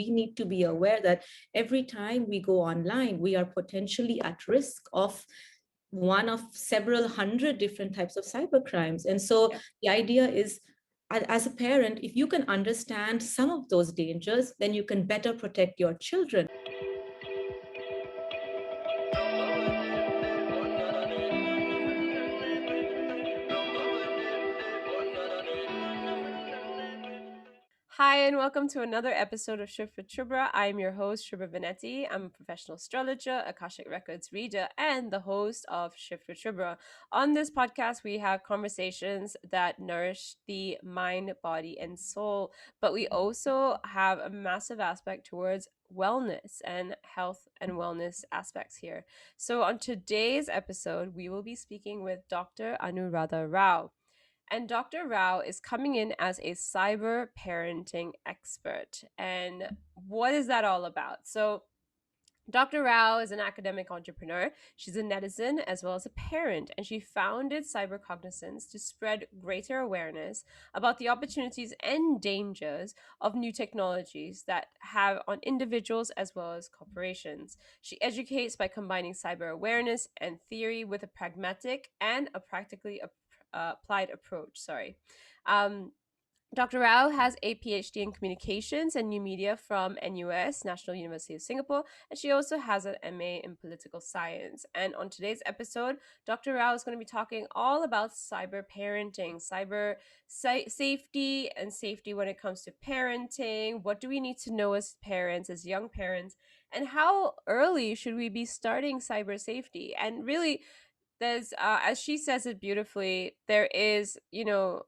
we need to be aware that every time we go online, we are potentially at risk of one of several hundred different types of cybercrimes. And so the idea is, as a parent, if you can understand some of those dangers, then you can better protect your children. Hi, and welcome to another episode of Shift with Shubhra. I'm your host, Shubhra Venneti. I'm a professional astrologer, Akashic Records reader, and the host of Shift with Shubhra. On this podcast, we have conversations that nourish the mind, body, and soul, but we also have a massive aspect towards wellness and health and wellness aspects here. So, on today's episode, we will be speaking with Dr. Anuradha Rao. And Dr. Rao is coming in as a cyber parenting expert. And what is that all about? So, Dr. Rao is an academic entrepreneur. She's a netizen as well as a parent, and she founded Cybercognizance to spread greater awareness about the opportunities and dangers of new technologies that have on individuals as well as corporations. She educates by combining cyber awareness and theory with a pragmatic and a practically applied approach. Um, Dr. Rao has a PhD in communications and new media from NUS, National University of Singapore, and she also has an MA in political science. And on today's episode, Dr. Rao is going to be talking all about cyber parenting, cyber safety, and safety when it comes to parenting. What do we need to know as parents, as young parents, and how early should we be starting cyber safety? And really, there's as she says it beautifully, there's no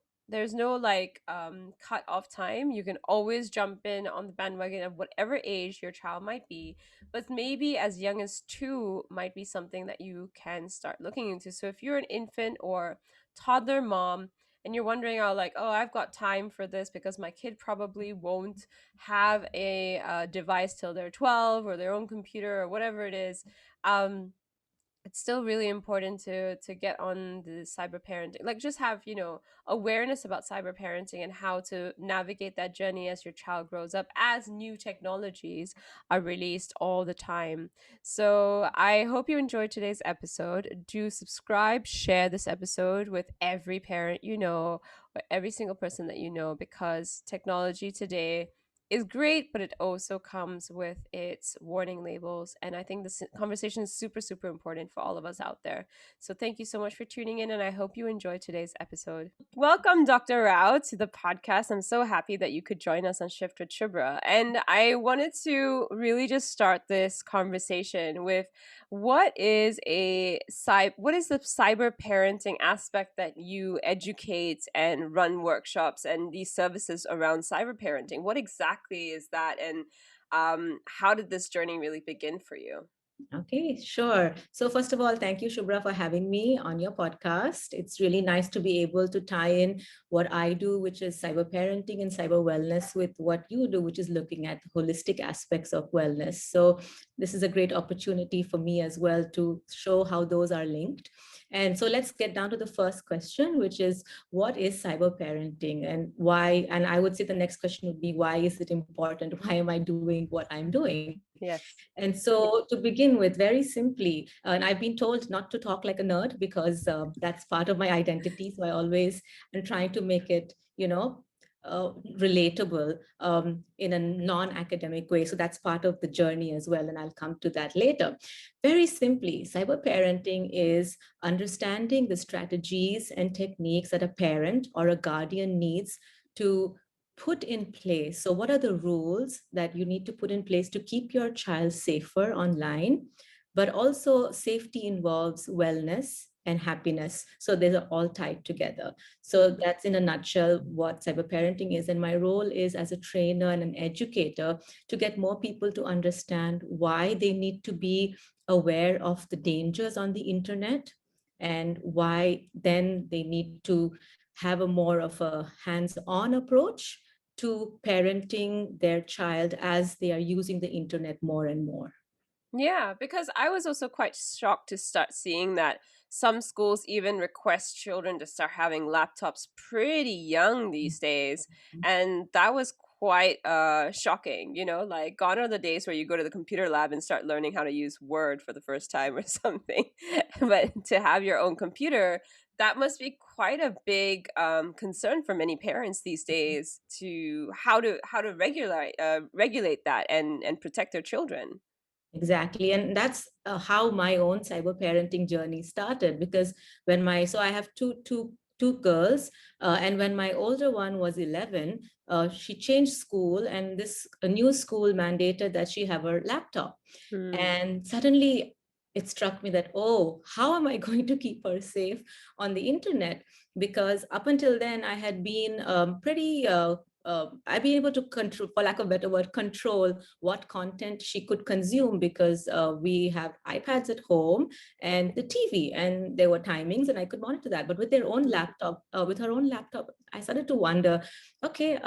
cut off time. You can always jump in on the bandwagon of whatever age your child might be, but maybe as young as 2 might be something that you can start looking into. So if you're an infant or toddler mom and you're wondering, oh, I've got time for this because my kid probably won't have a device till they're 12 or their own computer or whatever it is, it's still really important to get on the cyber parenting, like just have awareness about cyber parenting and how to navigate that journey as your child grows up, as new technologies are released all the time. So I hope you enjoyed today's episode. Do subscribe, share this episode with every parent or every single person that because technology today is great, but it also comes with its warning labels. And I think this conversation is super, super important for all of us out there. So thank you so much for tuning in, and I hope you enjoyed today's episode. Welcome, Dr. Rao, to the podcast. I'm so happy that you could join us on Shift with Shubhra. And I wanted to really just start this conversation with what is the cyber parenting aspect that you educate and run workshops and these services around cyber parenting? What exactly is that, and how did this journey really begin for you? Okay, sure. So first of all, thank you, Shubhra, for having me on your podcast. It's really nice to be able to tie in what I do, which is cyber parenting and cyber wellness, with what you do, which is looking at holistic aspects of wellness. So this is a great opportunity for me as well to show how those are linked. And so let's get down to the first question, which is, what is cyber parenting and why? And I would say the next question would be, why is it important? Why am I doing what I'm doing? Yes. And so, to begin with, very simply, and I've been told not to talk like a nerd because that's part of my identity. So I always am trying to make it, relatable in a non-academic way. So that's part of the journey as well, and I'll come to that later. Very simply, cyber parenting is understanding the strategies and techniques that a parent or a guardian needs to put in place. So, what are the rules that you need to put in place to keep your child safer online? But also, safety involves wellness and happiness. So, these are all tied together. So, that's in a nutshell what cyber parenting is. And my role is as a trainer and an educator to get more people to understand why they need to be aware of the dangers on the internet and why then they need to have a more of a hands-on approach to parenting their child as they are using the internet more and more. Yeah, because I was also quite shocked to start seeing that some schools even request children to start having laptops pretty young these days. And that was quite shocking, you know, like gone are the days where you go to the computer lab and start learning how to use Word for the first time or something. But to have your own computer, that must be quite a big concern for many parents these days, to how to regulate that and protect their children. Exactly. And that's how my own cyber parenting journey started. Because so I have two girls, and when my older one was 11, she changed school, and this a new school mandated that she have her laptop. Hmm. And suddenly it struck me that, oh, how am I going to keep her safe on the internet? Because up until then, I had been I've been able to control, for lack of a better word, control what content she could consume, because we have iPads at home and the TV, and there were timings, and I could monitor that. But with her own laptop, I started to wonder, okay,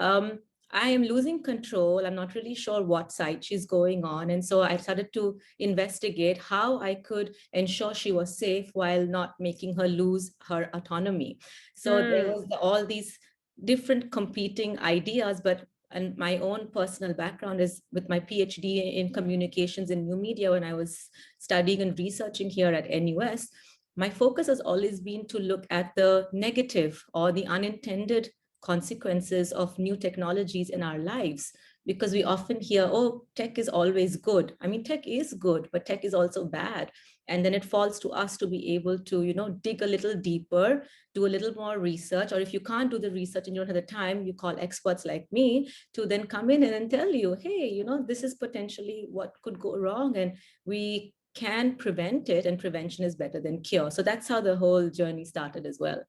I am losing control. I'm not really sure what site she's going on. And so I started to investigate how I could ensure she was safe while not making her lose her autonomy. So there Hmm. was all these different competing ideas, but and my own personal background is with my PhD in communications and new media. When I was studying and researching here at NUS, my focus has always been to look at the negative or the unintended consequences of new technologies in our lives, because we often hear, oh, tech is always good. I mean, tech is good, but tech is also bad. And then it falls to us to be able to, dig a little deeper, do a little more research. Or if you can't do the research and you don't have the time, you call experts like me to then come in and then tell you, hey, this is potentially what could go wrong, and we can prevent it, and prevention is better than cure. So that's how the whole journey started as well.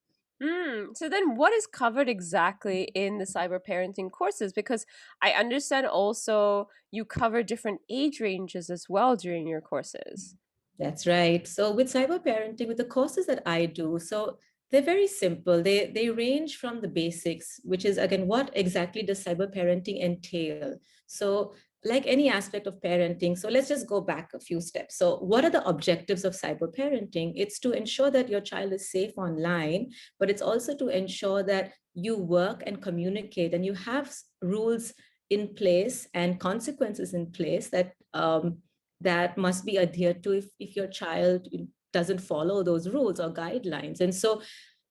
So then what is covered exactly in the cyber parenting courses? Because I understand also you cover different age ranges as well during your courses. That's right. So with cyber parenting, with the courses that I do, so they're very simple. They range from the basics, which is again, what exactly does cyber parenting entail? So like any aspect of parenting, so let's just go back a few steps. So what are the objectives of cyber parenting? It's to ensure that your child is safe online, but it's also to ensure that you work and communicate and you have rules in place and consequences in place that must be adhered to if your child doesn't follow those rules or guidelines. And so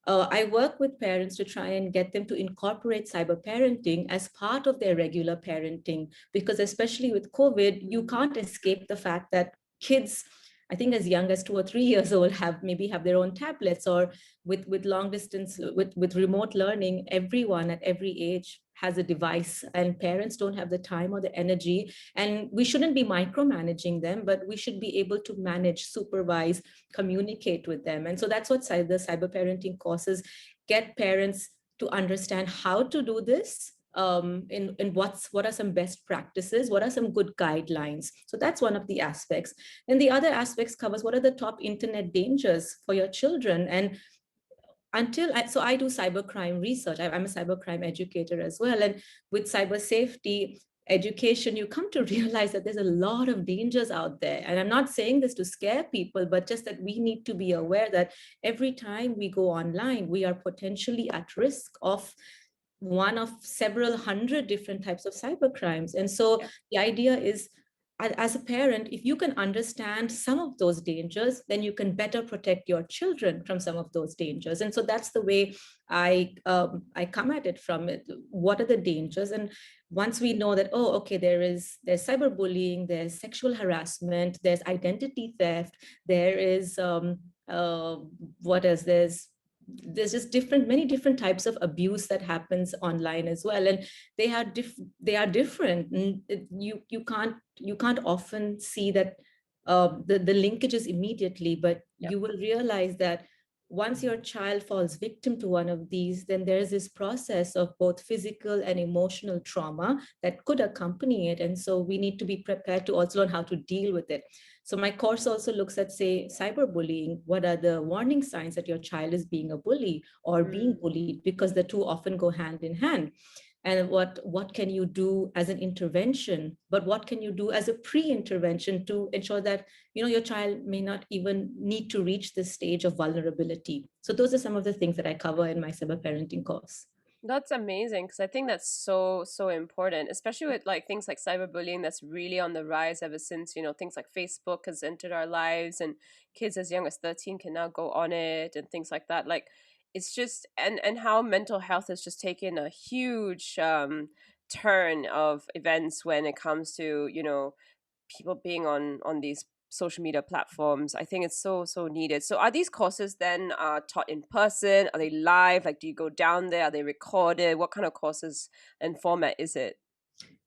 I work with parents to try and get them to incorporate cyber parenting as part of their regular parenting, because especially with COVID, you can't escape the fact that kids, I think as young as 2 or 3 years old, have their own tablets, or with long distance, with remote learning, everyone at every age has a device, and parents don't have the time or the energy. And we shouldn't be micromanaging them, but we should be able to manage, supervise, communicate with them. And so that's what the cyber parenting courses get parents to understand how to do this, in what are some best practices, what are some good guidelines. So that's one of the aspects. And the other aspects covers what are the top internet dangers for your children. And so I do cybercrime research. I'm a cybercrime educator as well. And with cyber safety education, you come to realize that there's a lot of dangers out there. And I'm not saying this to scare people, but just that we need to be aware that every time we go online, we are potentially at risk of one of several hundred different types of cyber crimes. And so Yeah. the idea is, as a parent, if you can understand some of those dangers, then you can better protect your children from some of those dangers. And so that's the way I come at it from it. What are the dangers? And once we know that, oh, okay, there's cyberbullying, there's sexual harassment, there's identity theft, there is what else? There's just many different types of abuse that happens online as well, and they are different. And you can't often see that the linkages immediately, but Yep. you will realize that once your child falls victim to one of these, then there's this process of both physical and emotional trauma that could accompany it. And so we need to be prepared to also learn how to deal with it. So my course also looks at, say, cyberbullying. What are the warning signs that your child is being a bully or being Mm. bullied? Because the two often go hand in hand. And what can you do as an intervention, but what can you do as a pre-intervention to ensure that your child may not even need to reach this stage of vulnerability. So those are some of the things that I cover in my cyber parenting course. That's amazing because I think that's so important, especially with like things like cyberbullying that's really on the rise ever since, things like Facebook has entered our lives and kids as young as 13 can now go on it and things like that. Like it's just and how mental health has just taken a huge turn of events when it comes to, people being on these social media platforms. I think it's so needed. So are these courses then taught in person? Are they live? Like do you go down there? Are they recorded? What kind of courses and format is it?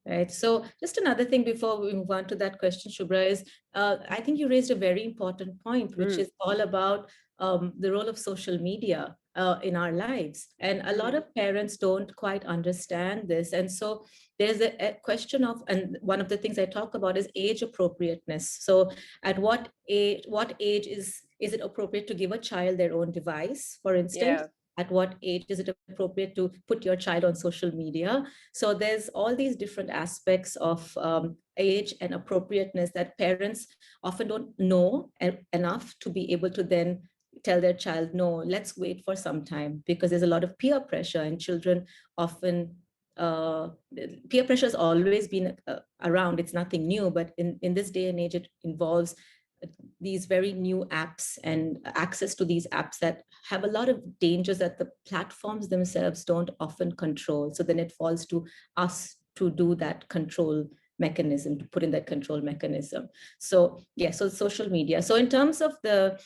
Right. So just another thing before we move on to that question, Shubhra, is I think you raised a very important point, which Mm, is all about the role of social media in our lives. And a lot mm, of parents don't quite understand this. And so there's a question of, and one of the things I talk about is age appropriateness. So at what age is it appropriate to give a child their own device, for instance? yeah. At what age is it appropriate to put your child on social media? So there's all these different aspects of age and appropriateness that parents often don't know enough to be able to then tell their child, no, let's wait for some time, because there's a lot of peer pressure, and children often uh, peer pressure has always been around. It's nothing new, but in this day and age, it involves these very new apps and access to these apps that have a lot of dangers that the platforms themselves don't often control. So then it falls to us to do that control mechanism, to put in that control mechanism. So yeah, so social media. So in terms of the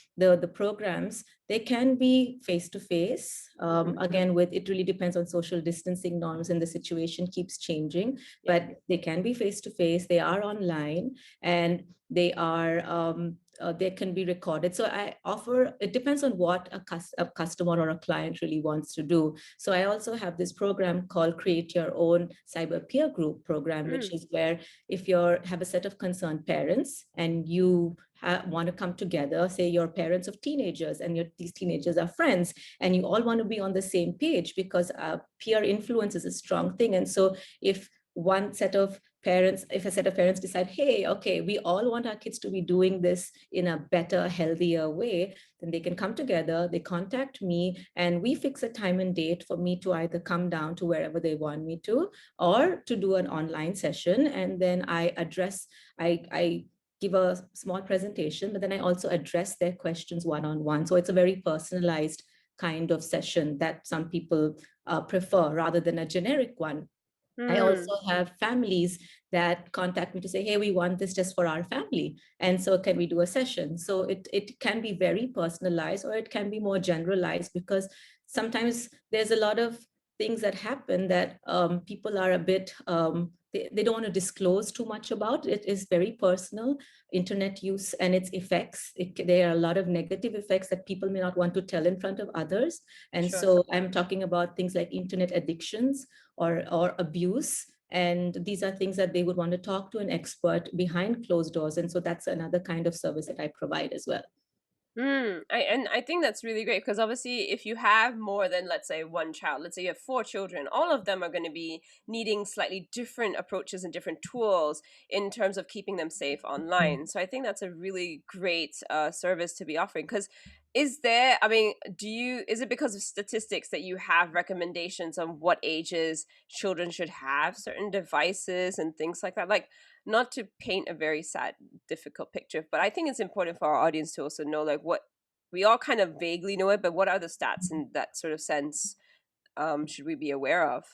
programs, they can be face to face. Hmm. Again, with it really depends on social distancing norms, and the situation keeps changing. Yeah. But they can be face to face. They are online, and they can be recorded. So I offer, it depends on what a customer or a client really wants to do. So I also have this program called Create Your Own Cyber Peer Group program, which Mm, is where if you have a set of concerned parents and you want to come together, say you're parents of teenagers and these teenagers are friends, and you all want to be on the same page, because peer influence is a strong thing. And so if one set of parents, if a set of parents decide, hey, okay, we all want our kids to be doing this in a better, healthier way, then they can come together, they contact me, and we fix a time and date for me to either come down to wherever they want me to, or to do an online session. And then I give a small presentation, but then I also address their questions one-on-one. So it's a very personalized kind of session that some people prefer, rather than a generic one. I mm, also have families that contact me to say, hey, we want this just for our family. And so can we do a session? So it can be very personalized, or it can be more generalized, because sometimes there's a lot of things that happen that people are a bit, they don't want to disclose too much about. It is very personal, internet use and its effects. There are a lot of negative effects that people may not want to tell in front of others. And sure. so I'm talking about things like internet addictions, or abuse. And these are things that they would want to talk to an expert behind closed doors. And so that's another kind of service that I provide as well. And I think that's really great because obviously, if you have more than, let's say, one child, let's say you have four children, all of them are going to be needing slightly different approaches and different tools in terms of keeping them safe online. So I think that's a really great service to be offering. Because I mean, is it because of statistics that you have recommendations on what ages children should have certain devices and things like that? Like, not to paint a very sad, difficult picture, but I think it's important for our audience to also know, like, what we all kind of vaguely know it, but what are the stats in that sort of sense should we be aware of?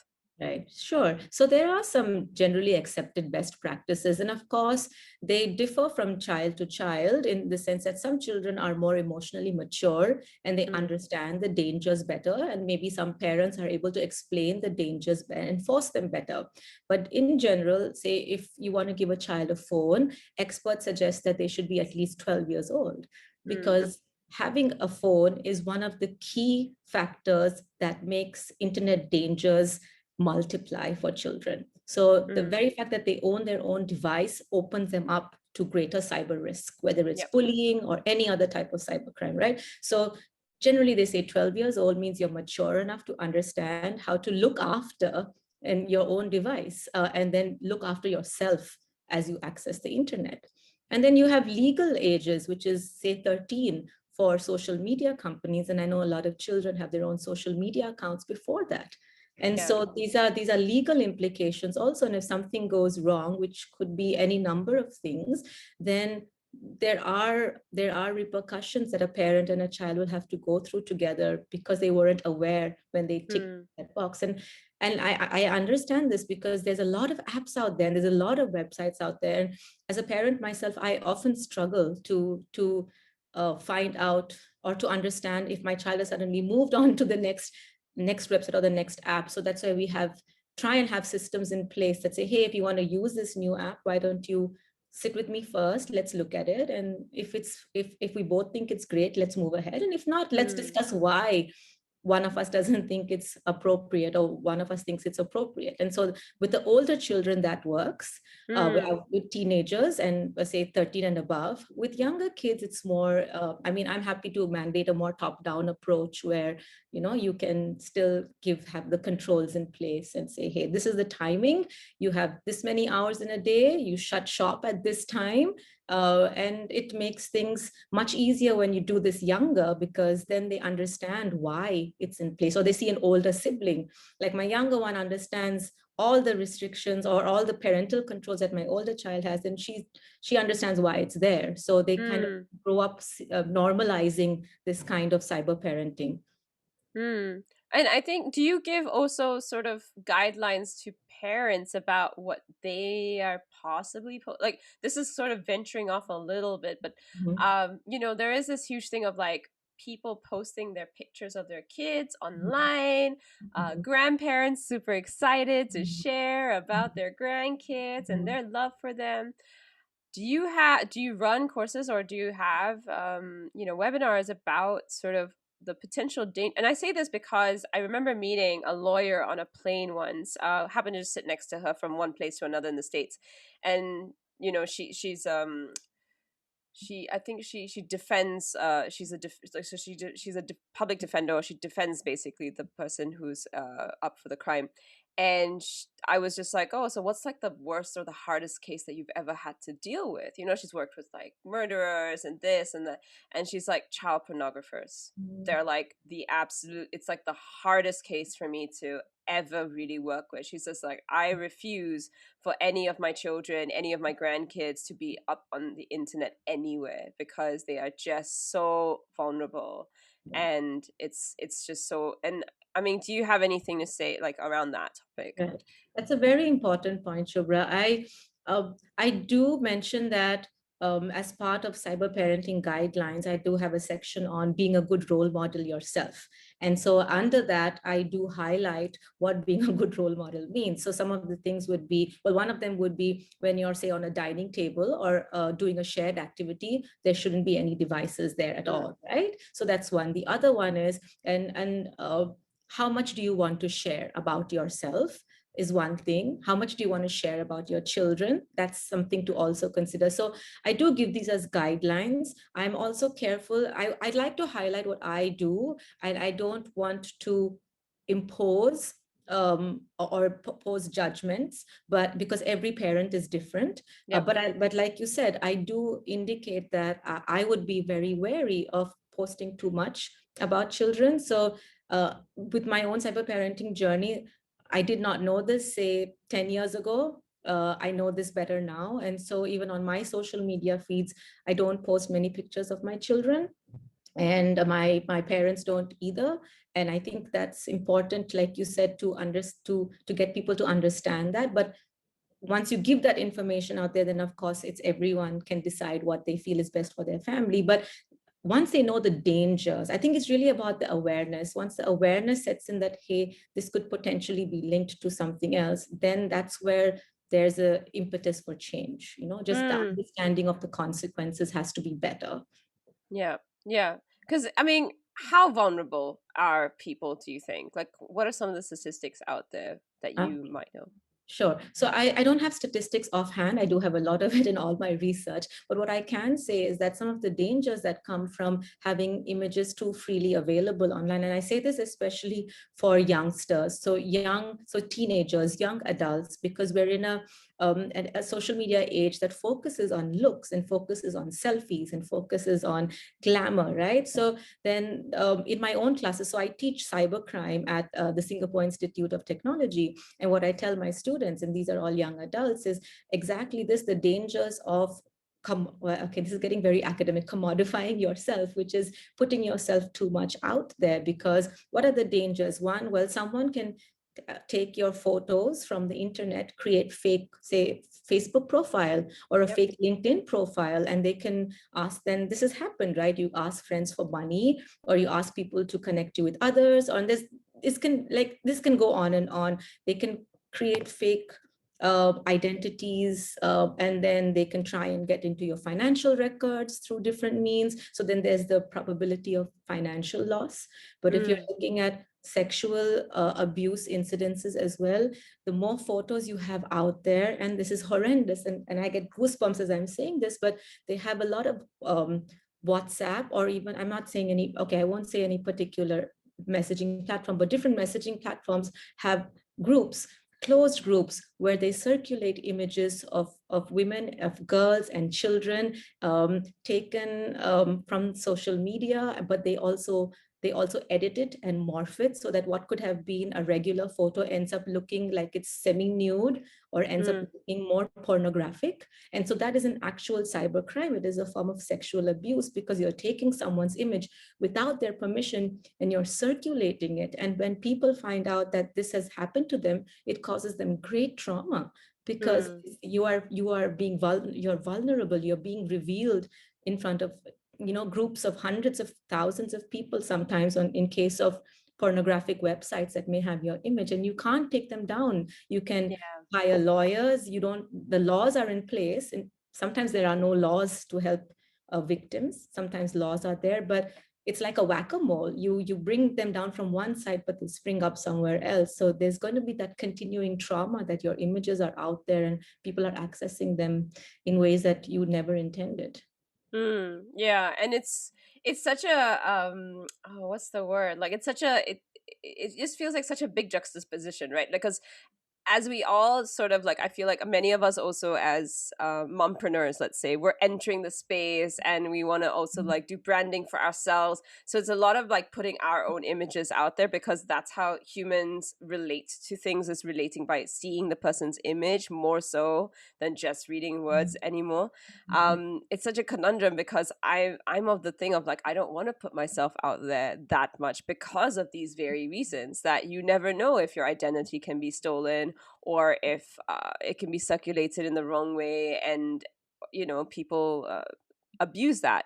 Right, sure. So there are some generally accepted best practices. And of course, they differ from child to child, in the sense that some children are more emotionally mature and they Mm, understand the dangers better. And maybe some parents are able to explain the dangers and enforce them better. But in general, say if you want to give a child a phone, experts suggest that they should be at least 12 years old, mm, because having a phone is one of the key factors that makes internet dangers multiply for children. So the mm, very fact that they own their own device opens them up to greater cyber risk, whether it's yep, bullying or any other type of cybercrime, right? So generally they say 12 years old means you're mature enough to understand how to look after and your own device, and then look after yourself as you access the internet. And then you have legal ages, which is say 13 for social media companies. And I know a lot of children have their own social media accounts before that. And Yeah. so these are legal implications also. And if something goes wrong, which could be any number of things, then there are repercussions that a parent and a child will have to go through together because they weren't aware when they ticked Mm, that box. And I understand this because there's a lot of apps out there and there's a lot of websites out there. And as a parent myself, I often struggle to find out or to understand if my child has suddenly moved on to the next website or the next app. So that's why we try and have systems in place that say, hey, if you want to use this new app, why don't you sit with me first? Let's look at it. And if we both think it's great, let's move ahead. And if not, let's mm, discuss why one of us doesn't think it's appropriate or one of us thinks it's appropriate. And so with the older children, that works. mm, With teenagers and say 13 and above. With younger kids, it's more, I mean, I'm happy to mandate a more top-down approach where, you can still have the controls in place and say, hey, this is the timing. You have this many hours in a day. You shut shop at this time. And it makes things much easier when you do this younger, because then they understand why it's in place, or they see an older sibling. Like my younger one understands all the restrictions or all the parental controls that my older child has, and she understands why it's there. So they kind of mm. grow up normalizing this kind of cyber parenting. Hmm. And I think, do you give also sort of guidelines to parents about what they are possibly like? This is sort of venturing off a little bit, but Mhm. there is this huge thing of like people posting their pictures of their kids online, Mhm. grandparents super excited to Mhm. share about their grandkids and Mhm. their love for them. Do you run courses, or do you have webinars about sort of the potential danger? And I say this because I remember meeting a lawyer on a plane once. Happened to just sit next to her from one place to another in the States, and she I think she defends she's a like, so she's a public defender, or she defends basically the person who's up for the crime. And I was just like, oh, so what's like the worst or the hardest case that you've ever had to deal with? She's worked with like murderers and this and that. And she's like, child pornographers, they're like the absolute, it's like the hardest case for me to ever really work with. She's just like, I refuse for any of my children, any of my grandkids to be up on the internet anywhere, because they are just so vulnerable. And it's just so. And I mean, do you have anything to say like around that topic? Right. That's a very important point, Shubhra. I do mention that as part of cyber parenting guidelines, I do have a section on being a good role model yourself. And so under that, I do highlight what being a good role model means. So some of the things would be, well, one of them would be when you're, say, on a dining table or doing a shared activity, there shouldn't be any devices there at Mm, all, right? So that's one. The other one is, and how much do you want to share about yourself is one thing. How much do you want to share about your children? That's something to also consider. So I do give these as guidelines. I'm also careful. I'd like to highlight what I do, and I don't want to impose or pose judgments, but because every parent is different. yep. But like you said, I do indicate that I would be very wary of posting too much about children. So with my own cyber parenting journey, I did not know this, say, 10 years ago. I know this better now. And so even on my social media feeds, I don't post many pictures of my children. And my parents don't either. And I think that's important, like you said, to get people to understand that. But once you give that information out there, then of course it's everyone can decide what they feel is best for their family. But once they know the dangers, I think it's really about the awareness. Once the awareness sets in that, hey, this could potentially be linked to something else, then that's where there's a impetus for change. Just the Mm, understanding of the consequences has to be better. yeah. Yeah. Because I mean, how vulnerable are people, do you think? Like, what are some of the statistics out there that Uh, you might know? Sure. So I don't have statistics offhand. I do have a lot of it in all my research. But what I can say is that some of the dangers that come from having images too freely available online, and I say this especially for youngsters, so teenagers, young adults, because we're in a social media age that focuses on looks and focuses on selfies and focuses on glamour, right? So then in my own classes, so I teach cybercrime at the Singapore Institute of Technology. And what I tell my students, and these are all young adults, is exactly this, the dangers of well, okay, this is getting very academic, commodifying yourself, which is putting yourself too much out there. Because what are the dangers? One, well, someone can take your photos from the internet, create fake, say, Facebook profile or a Yep. fake LinkedIn profile, and they can ask, then this has happened, right? You ask friends for money, or you ask people to connect you with others, or this can go on and on. They can create fake identities, and then they can try and get into your financial records through different means. So then there's the probability of financial loss. But if you're Mm. looking at sexual abuse incidences as well, the more photos you have out there, and this is horrendous, and I get goosebumps as I'm saying this, but they have a lot of WhatsApp, or even, I'm not saying any, okay, I won't say any particular messaging platform, but different messaging platforms have groups, closed groups, where they circulate images of women, of girls and children, taken from social media, but they also edit it and morph it so that what could have been a regular photo ends up looking like it's semi-nude, or ends up Mm. looking more pornographic. And so that is an actual cybercrime. It is a form of sexual abuse, because you're taking someone's image without their permission and you're circulating it. And when people find out that this has happened to them, it causes them great trauma, because Mm. you are you're vulnerable, you're being revealed in front of groups of hundreds of thousands of people sometimes, in case of pornographic websites that may have your image, and you can't take them down. You can Yeah. hire lawyers. The laws are in place, and sometimes there are no laws to help victims. Sometimes laws are there, but it's like a whack-a-mole. You bring them down from one side, but they spring up somewhere else. So there's going to be that continuing trauma, that your images are out there and people are accessing them in ways that you never intended. Mm. Yeah, and it's such a oh, what's the word? Like it's such a it just feels like such a big juxtaposition, right? Because as we all sort of like, I feel like many of us also as mompreneurs, let's say, we're entering the space and we want to also like do branding for ourselves. So it's a lot of like putting our own images out there, because that's how humans relate to things, is relating by seeing the person's image more so than just reading words anymore. It's such a conundrum, because I'm of the thing of like, I don't want to put myself out there that much, because of these very reasons, that you never know if your identity can be stolen, or if it can be circulated in the wrong way, and people abuse that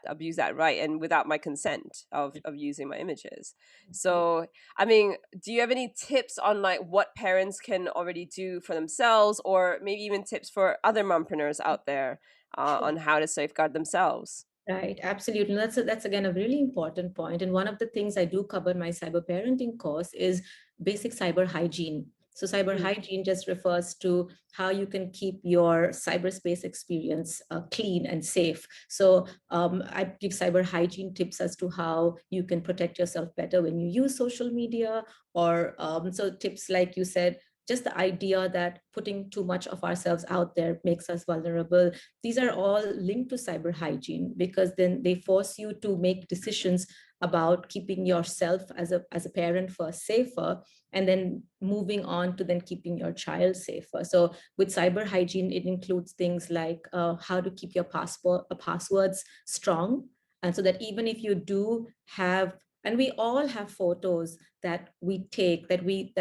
right, and without my consent of using my images. So I mean, do you have any tips on like what parents can already do for themselves, or maybe even tips for other mompreneurs out there Sure. on how to safeguard themselves? Right, absolutely. That's again a really important point. And one of the things I do cover in my cyber parenting course is basic cyber hygiene. So cyber Mm. hygiene just refers to how you can keep your cyberspace experience clean and safe. So I give cyber hygiene tips as to how you can protect yourself better when you use social media, or so tips like you said, just the idea that putting too much of ourselves out there makes us vulnerable. These are all linked to cyber hygiene, because then they force you to make decisions about keeping yourself as a parent first safer, and then moving on to then keeping your child safer. So with cyber hygiene, it includes things like how to keep your passwords strong, and so that even if you do have, and we all have photos that we take, that we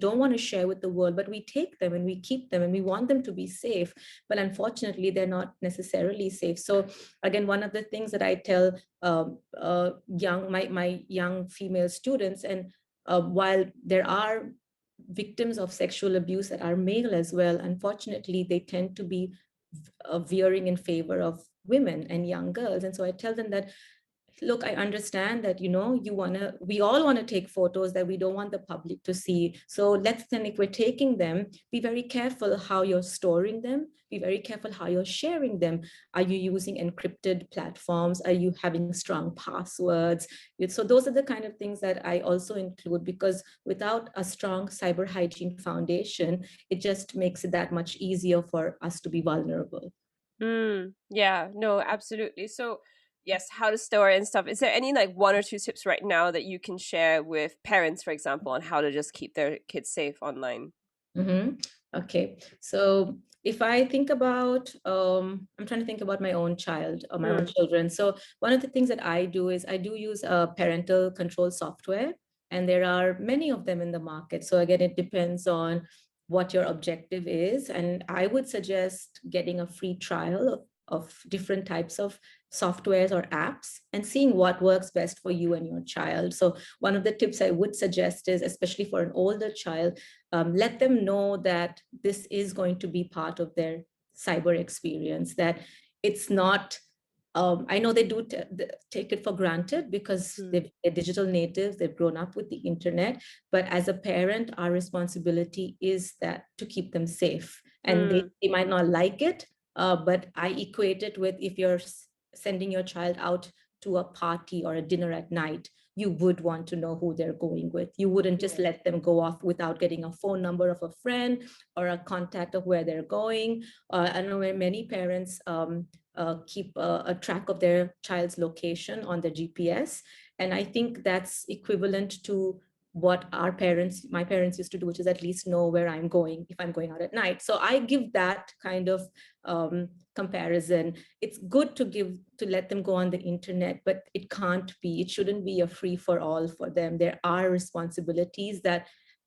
don't want to share with the world, but we take them and we keep them and we want them to be safe, but unfortunately they're not necessarily safe. So again, one of the things that I tell my young female students, and while there are victims of sexual abuse that are male as well, unfortunately they tend to be veering in favor of women and young girls. And so I tell them that look, I understand that, we all want to take photos that we don't want the public to see. So let's then, if we're taking them, be very careful how you're storing them, be very careful how you're sharing them. Are you using encrypted platforms? Are you having strong passwords? So those are the kind of things that I also include, because without a strong cyber hygiene foundation, it just makes it that much easier for us to be vulnerable. Yeah, no, absolutely. So, yes, how to store and stuff. Is there any like one or two tips right now that you can share with parents, for example, on how to just keep their kids safe online? Mm-hmm. Okay. So if I think about, I'm trying to think about my own child or my own Mm, children. So one of the things that I do is I do use a parental control software, and there are many of them in the market. So again, it depends on what your objective is. And I would suggest getting a free trial of different types of softwares or apps and seeing what works best for you and your child. So one of the tips I would suggest is, especially for an older child, let them know that this is going to be part of their cyber experience, that it's not, I know they do take it for granted because mm, they're digital natives, they've grown up with the internet. But as a parent, our responsibility is that to keep them safe. And mm, they might not like it, but I equate it with, if you're sending your child out to a party or a dinner at night, you would want to know who they're going with. You wouldn't just yeah. let them go off without getting a phone number of a friend or a contact of where they're going. I know where many parents keep a track of their child's location on their GPS. And I think that's equivalent to what my parents used to do, which is at least know where I'm going if I'm going out at night. So I give that kind of comparison. It's good to let them go on the internet, but it shouldn't be a free for all for them. There are responsibilities that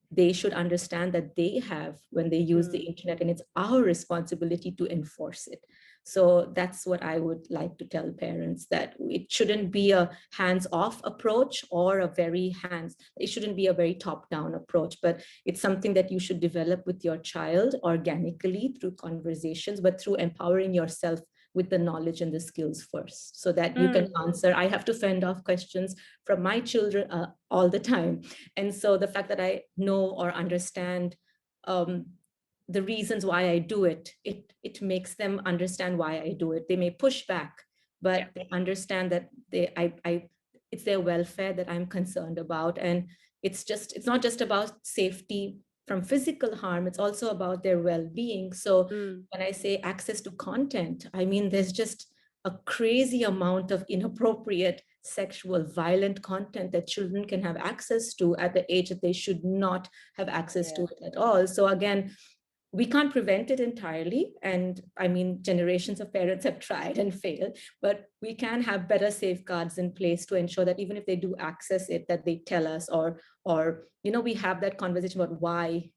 they should understand that they have when they use the Mm, internet, and it's our responsibility to enforce it. So that's what I would like to tell parents, that it shouldn't be a hands-off approach or it shouldn't be a very top-down approach, but it's something that you should develop with your child organically through conversations, but through empowering yourself with the knowledge and the skills first, so that you can mm, answer. I have to fend off questions from my children all the time. And so the fact that I know or understand um, the reasons why I do it, it makes them understand why I do it. They may push back, yeah. but they understand that it's their welfare that I'm concerned about. And it's not just about safety from physical harm, it's also about their well-being. So Mm, when I say access to content, I mean, there's just a crazy amount of inappropriate sexual violent content that children can have access to at the age that they should not have access to yeah. it at all. So again, we can't prevent it entirely. And I mean, generations of parents have tried and failed, but we can have better safeguards in place to ensure that even if they do access it, that they tell us, or we have that conversation about why.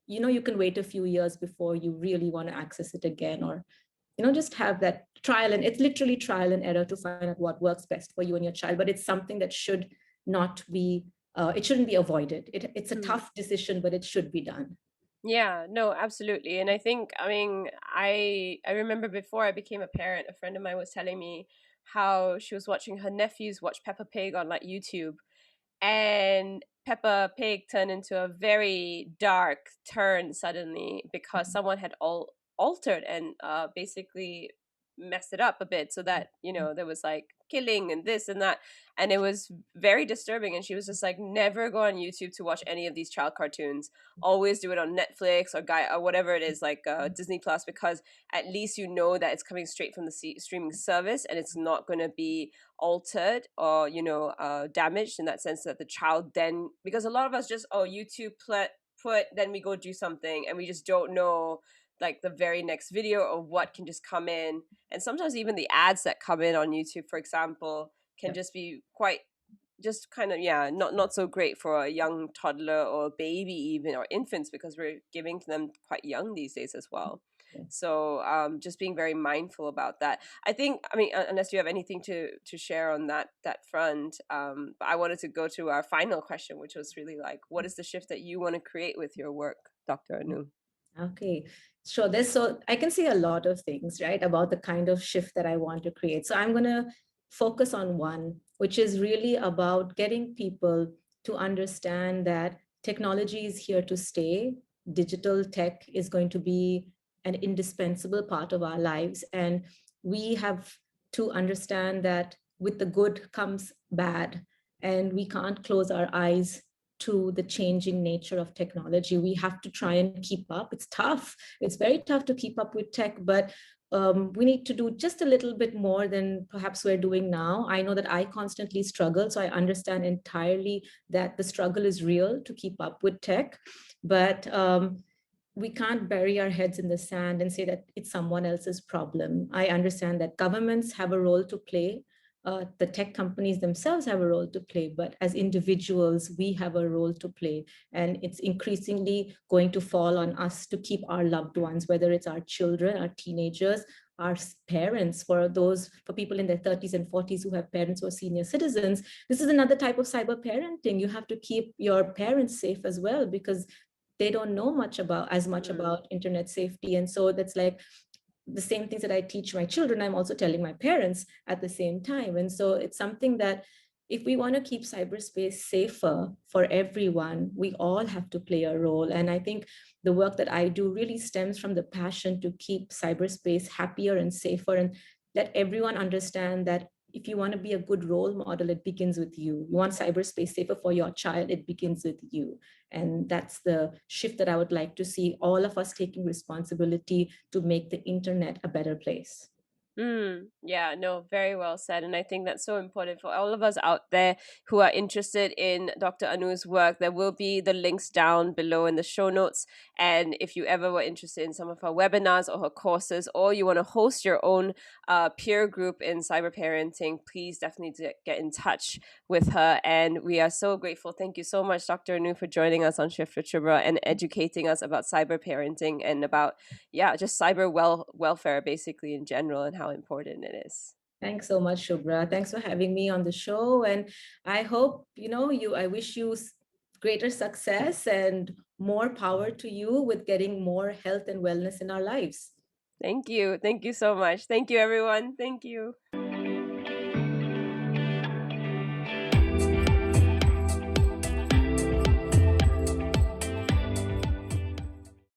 You can wait a few years before you really want to access it again, or just have that trial. And it's literally trial and error to find out what works best for you and your child. But it's something that should not be, it shouldn't be avoided. It's a Mm. tough decision, but it should be done. Yeah, no, absolutely. And I think, I mean, I remember before I became a parent, a friend of mine was telling me how she was watching her nephews watch Peppa Pig on like YouTube, and Peppa Pig turned into a very dark turn suddenly because someone had altered and basically messed it up a bit, so that there was like killing and this and that, and it was very disturbing. And she was just like, never go on YouTube to watch any of these child cartoons. Always do it on Netflix or Guy or whatever it is, like Disney Plus, because at least you know that it's coming straight from the streaming service, and it's not going to be altered or damaged in that sense, that the child then, because a lot of us just, oh, YouTube put then we go do something, and we just don't know like the very next video or what can just come in. And sometimes even the ads that come in on YouTube, for example, can Yeah. just be quite, just kind of, yeah, not so great for a young toddler or baby even, or infants, because we're giving to them quite young these days as well. Yeah. So just being very mindful about that. I think, I mean, unless you have anything to share on that front, but I wanted to go to our final question, which was really like, what is the shift that you want to create with your work, Dr. Anu? Okay, sure. So I can say a lot of things, right, about the kind of shift that I want to create. So I'm going to focus on one. which is really about getting people to understand that technology is here to stay. Digital tech is going to be an indispensable part of our lives. And we have to understand that with the good comes bad, and we can't close our eyes to the changing nature of technology. We have to try and keep up. It's tough. It's very tough to keep up with tech, but we need to do just a little bit more than perhaps we're doing now. I know that I constantly struggle, so I understand entirely that the struggle is real to keep up with tech. But we can't bury our heads in the sand and say that it's someone else's problem. I understand that governments have a role to play. The tech companies themselves have a role to play, but as individuals, we have a role to play. And it's increasingly going to fall on us to keep our loved ones, whether it's our children, our teenagers, our parents, for people in their 30s and 40s who have parents who are senior citizens. This is another type of cyber parenting. You have to keep your parents safe as well, because they don't know much about internet safety. And so that's like the same things that I teach my children, I'm also telling my parents at the same time. And so it's something that if we want to keep cyberspace safer for everyone, we all have to play a role. And I think the work that I do really stems from the passion to keep cyberspace happier and safer, and let everyone understand that if you want to be a good role model, it begins with you. You want cyberspace safer for your child, it begins with you. And that's the shift that I would like to see, all of us taking responsibility to make the internet a better place. Yeah, no, very well said. And I think that's so important for all of us out there who are interested in Dr. Anu's work. There will be the links down below in the show notes. And if you ever were interested in some of her webinars or her courses, or you want to host your own peer group in cyber parenting, please definitely get in touch with her. And we are so grateful. Thank you so much, Dr. Anu, for joining us on Shift with Shubhra and educating us about cyber parenting and about, yeah, just cyber welfare basically in general and how important it is. Thanks so much, Shubhra. Thanks for having me on the show. And I hope, I wish you greater success and more power to you with getting more health and wellness in our lives. Thank you. Thank you so much. Thank you, everyone. Thank you.